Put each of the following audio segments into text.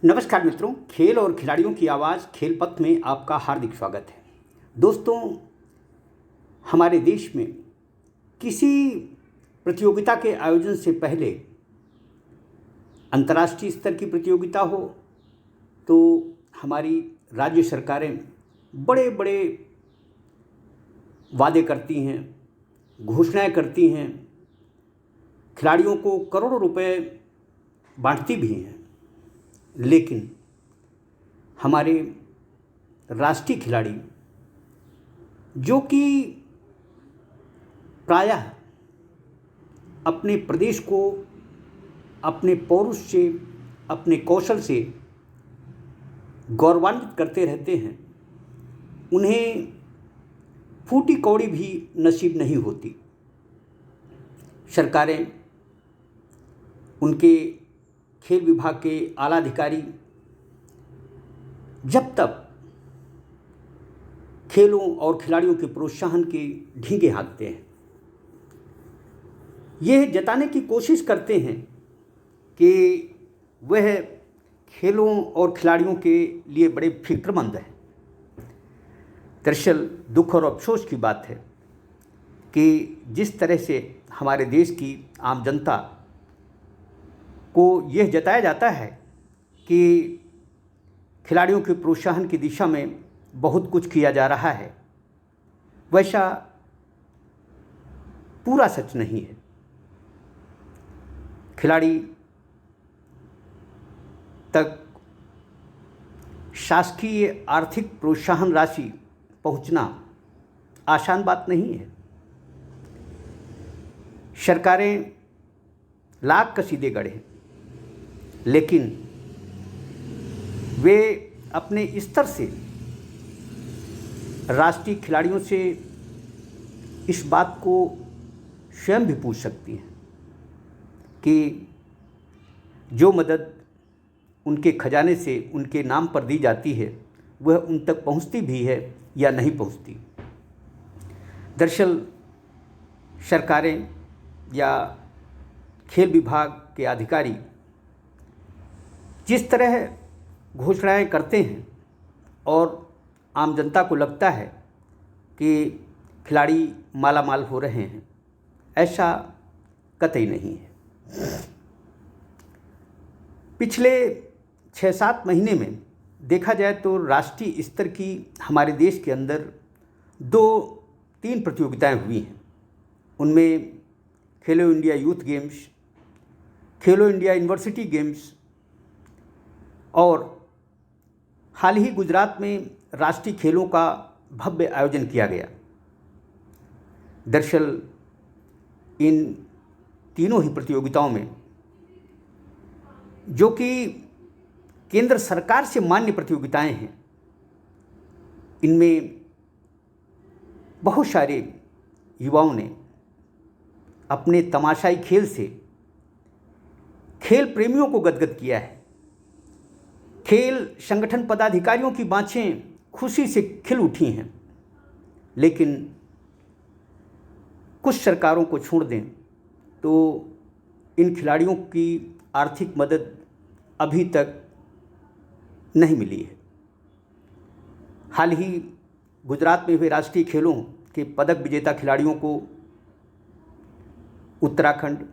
नमस्कार मित्रों, खेल और खिलाड़ियों की आवाज़ खेल पथ में आपका हार्दिक स्वागत है। दोस्तों, हमारे देश में किसी प्रतियोगिता के आयोजन से पहले अंतर्राष्ट्रीय स्तर की प्रतियोगिता हो तो हमारी राज्य सरकारें बड़े बड़े वादे करती हैं, घोषणाएं करती हैं, खिलाड़ियों को करोड़ों रुपए बांटती भी हैं। लेकिन हमारे राष्ट्रीय खिलाड़ी जो कि प्रायः अपने प्रदेश को अपने पौरुष से, अपने कौशल से गौरवान्वित करते रहते हैं, उन्हें फूटी कौड़ी भी नसीब नहीं होती। सरकारें, उनके खेल विभाग के आला अधिकारी जब तक खेलों और खिलाड़ियों के प्रोत्साहन के ढींगे हाँकते हैं, यह जताने की कोशिश करते हैं कि वह खेलों और खिलाड़ियों के लिए बड़े फिक्रमंद हैं। दरअसल दुख और अफसोस की बात है कि जिस तरह से हमारे देश की आम जनता को यह जताया जाता है कि खिलाड़ियों के प्रोत्साहन की दिशा में बहुत कुछ किया जा रहा है, वैसा पूरा सच नहीं है। खिलाड़ी तक शासकीय आर्थिक प्रोत्साहन राशि पहुंचना आसान बात नहीं है। सरकारें लाख कसीदे गढ़ें, लेकिन वे अपने स्तर से राष्ट्रीय खिलाड़ियों से इस बात को स्वयं भी पूछ सकती हैं कि जो मदद उनके खजाने से उनके नाम पर दी जाती है वह उन तक पहुंचती भी है या नहीं पहुंचती। दरअसल सरकारें या खेल विभाग के अधिकारी जिस तरह घोषणाएं करते हैं और आम जनता को लगता है कि खिलाड़ी माला माल हो रहे हैं, ऐसा कतई नहीं है। पिछले 6-7 महीने में देखा जाए तो राष्ट्रीय स्तर की हमारे देश के अंदर 2-3 प्रतियोगिताएं हुई हैं। उनमें खेलो इंडिया यूथ गेम्स, खेलो इंडिया यूनिवर्सिटी गेम्स और हाल ही गुजरात में राष्ट्रीय खेलों का भव्य आयोजन किया गया। दरअसल इन तीनों ही प्रतियोगिताओं में, जो कि केंद्र सरकार से मान्य प्रतियोगिताएं हैं, इनमें बहुत सारे युवाओं ने अपने तमाशाई खेल से खेल प्रेमियों को गदगद किया है। खेल संगठन पदाधिकारियों की बाँछें खुशी से खिल उठी हैं, लेकिन कुछ सरकारों को छोड़ दें तो इन खिलाड़ियों की आर्थिक मदद अभी तक नहीं मिली है। हाल ही गुजरात में हुए राष्ट्रीय खेलों के पदक विजेता खिलाड़ियों को उत्तराखंड,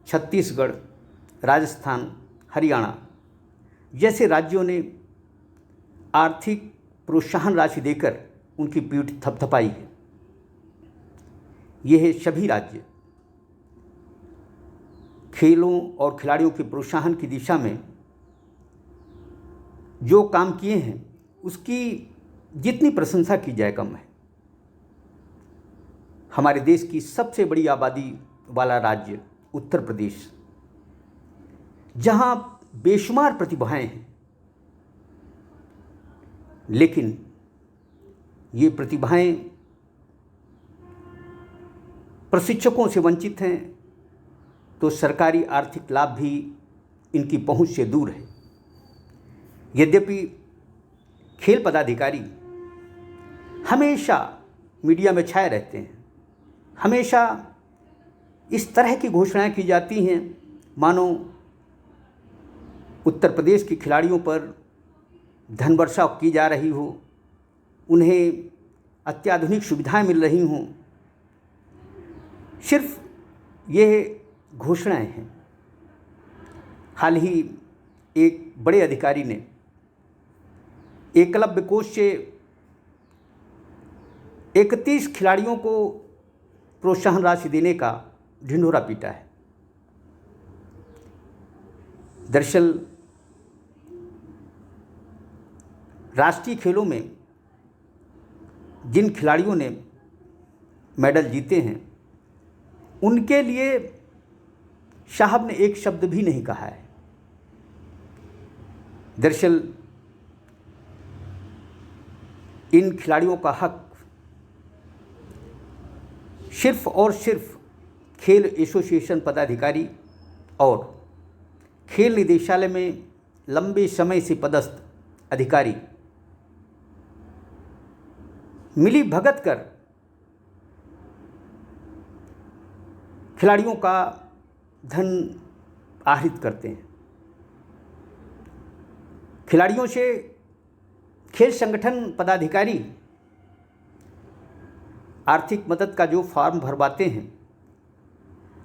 छत्तीसगढ़, राजस्थान, हरियाणा जैसे राज्यों ने आर्थिक प्रोत्साहन राशि देकर उनकी पीठ थपथपाई है। यह सभी राज्य खेलों और खिलाड़ियों के प्रोत्साहन की दिशा में जो काम किए हैं उसकी जितनी प्रशंसा की जाए कम है। हमारे देश की सबसे बड़ी आबादी वाला राज्य उत्तर प्रदेश, जहां बेशुमार प्रतिभाएं हैं, लेकिन ये प्रतिभाएं प्रशिक्षकों से वंचित हैं तो सरकारी आर्थिक लाभ भी इनकी पहुंच से दूर है। यद्यपि खेल पदाधिकारी हमेशा मीडिया में छाए रहते हैं, हमेशा इस तरह की घोषणाएं की जाती हैं मानो उत्तर प्रदेश के खिलाड़ियों पर धन वर्षा की जा रही हो, उन्हें अत्याधुनिक सुविधाएं मिल रही हों, सिर्फ ये घोषणाएं हैं। हाल ही एक बड़े अधिकारी ने एकलव्य कोष से 31 खिलाड़ियों को प्रोत्साहन राशि देने का ढिंढोरा पीटा है। दरअसल राष्ट्रीय खेलों में जिन खिलाड़ियों ने मेडल जीते हैं, उनके लिए साहब ने एक शब्द भी नहीं कहा है। दरअसल इन खिलाड़ियों का हक सिर्फ और सिर्फ खेल एसोसिएशन पदाधिकारी और खेल निदेशालय में लंबे समय से पदस्थ अधिकारी मिली भगत कर खिलाड़ियों का धन आहरित करते हैं। खिलाड़ियों से खेल संगठन पदाधिकारी आर्थिक मदद का जो फॉर्म भरवाते हैं,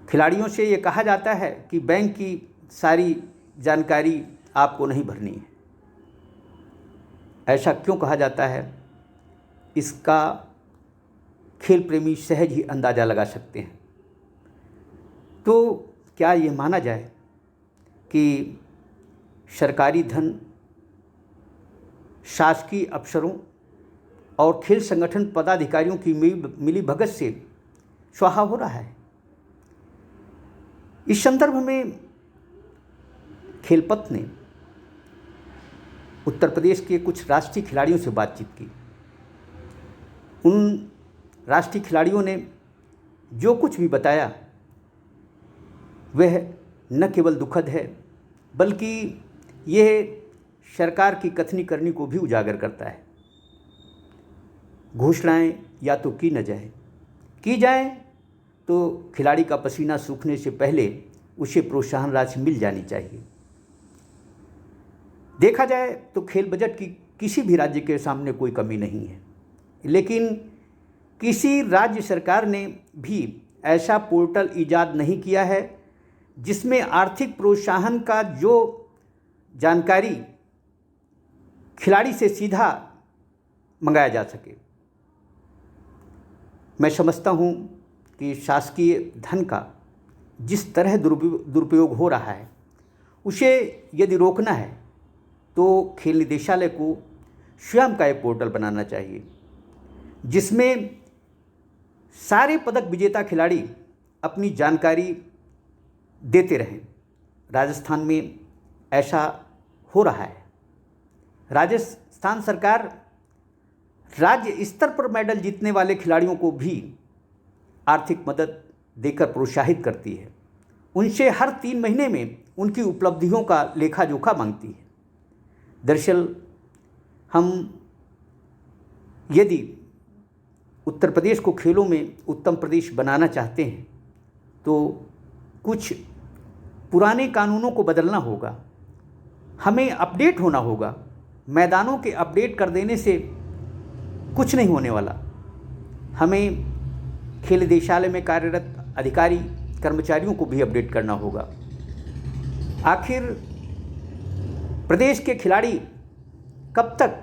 खिलाड़ियों से ये कहा जाता है कि बैंक की सारी जानकारी आपको नहीं भरनी है। ऐसा क्यों कहा जाता है, इसका खेल प्रेमी सहज ही अंदाज़ा लगा सकते हैं। तो क्या ये माना जाए कि सरकारी धन शासकीय अफसरों और खेल संगठन पदाधिकारियों की मिली भगत से स्वाहा हो रहा है? इस संदर्भ में खेलपथ ने उत्तर प्रदेश के कुछ राष्ट्रीय खिलाड़ियों से बातचीत की। उन राष्ट्रीय खिलाड़ियों ने जो कुछ भी बताया वह न केवल दुखद है, बल्कि यह सरकार की कथनी करनी को भी उजागर करता है। घोषणाएं या तो की जाए तो खिलाड़ी का पसीना सूखने से पहले उसे प्रोत्साहन राशि मिल जानी चाहिए। देखा जाए तो खेल बजट की किसी भी राज्य के सामने कोई कमी नहीं है, लेकिन किसी राज्य सरकार ने भी ऐसा पोर्टल ईजाद नहीं किया है जिसमें आर्थिक प्रोत्साहन का जो जानकारी खिलाड़ी से सीधा मंगाया जा सके। मैं समझता हूँ कि शासकीय धन का जिस तरह दुरुपयोग हो रहा है, उसे यदि रोकना है तो खेल निदेशालय को स्वयं का एक पोर्टल बनाना चाहिए जिसमें सारे पदक विजेता खिलाड़ी अपनी जानकारी देते रहें। राजस्थान में ऐसा हो रहा है। राजस्थान सरकार राज्य स्तर पर मेडल जीतने वाले खिलाड़ियों को भी आर्थिक मदद देकर प्रोत्साहित करती है। उनसे हर 3 महीने में उनकी उपलब्धियों का लेखा जोखा मांगती है। दरअसल हम यदि उत्तर प्रदेश को खेलों में उत्तम प्रदेश बनाना चाहते हैं तो कुछ पुराने कानूनों को बदलना होगा, हमें अपडेट होना होगा। मैदानों के अपडेट कर देने से कुछ नहीं होने वाला। हमें खेल निदेशालय में कार्यरत अधिकारी कर्मचारियों को भी अपडेट करना होगा। आखिर प्रदेश के खिलाड़ी कब तक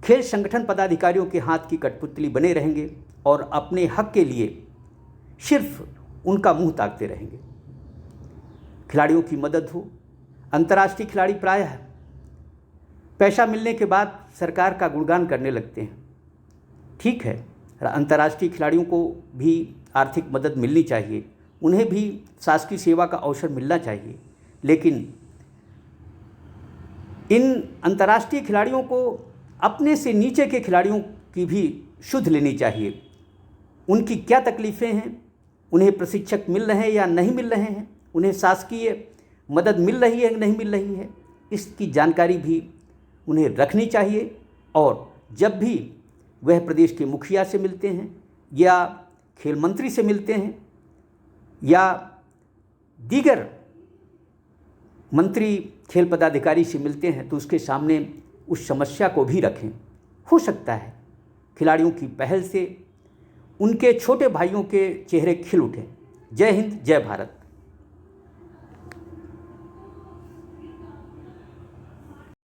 खेल संगठन पदाधिकारियों के हाथ की कठपुतली बने रहेंगे और अपने हक के लिए सिर्फ उनका मुंह ताकते रहेंगे? खिलाड़ियों की मदद हो। अंतर्राष्ट्रीय खिलाड़ी प्रायः पैसा मिलने के बाद सरकार का गुणगान करने लगते हैं। ठीक है, अंतर्राष्ट्रीय खिलाड़ियों को भी आर्थिक मदद मिलनी चाहिए, उन्हें भी शासकीय सेवा का अवसर मिलना चाहिए, लेकिन इन अंतर्राष्ट्रीय खिलाड़ियों को अपने से नीचे के खिलाड़ियों की भी सुध लेनी चाहिए। उनकी क्या तकलीफ़ें हैं, उन्हें प्रशिक्षक मिल रहे हैं या नहीं मिल रहे हैं, उन्हें शासकीय मदद मिल रही है या नहीं मिल रही है, इसकी जानकारी भी उन्हें रखनी चाहिए। और जब भी वह प्रदेश के मुखिया से मिलते हैं या खेल मंत्री से मिलते हैं या दीगर मंत्री खेल पदाधिकारी से मिलते हैं तो उसके सामने उस समस्या को भी रखें। हो सकता है खिलाड़ियों की पहल से उनके छोटे भाइयों के चेहरे खिल उठें। जय हिंद, जय भारत।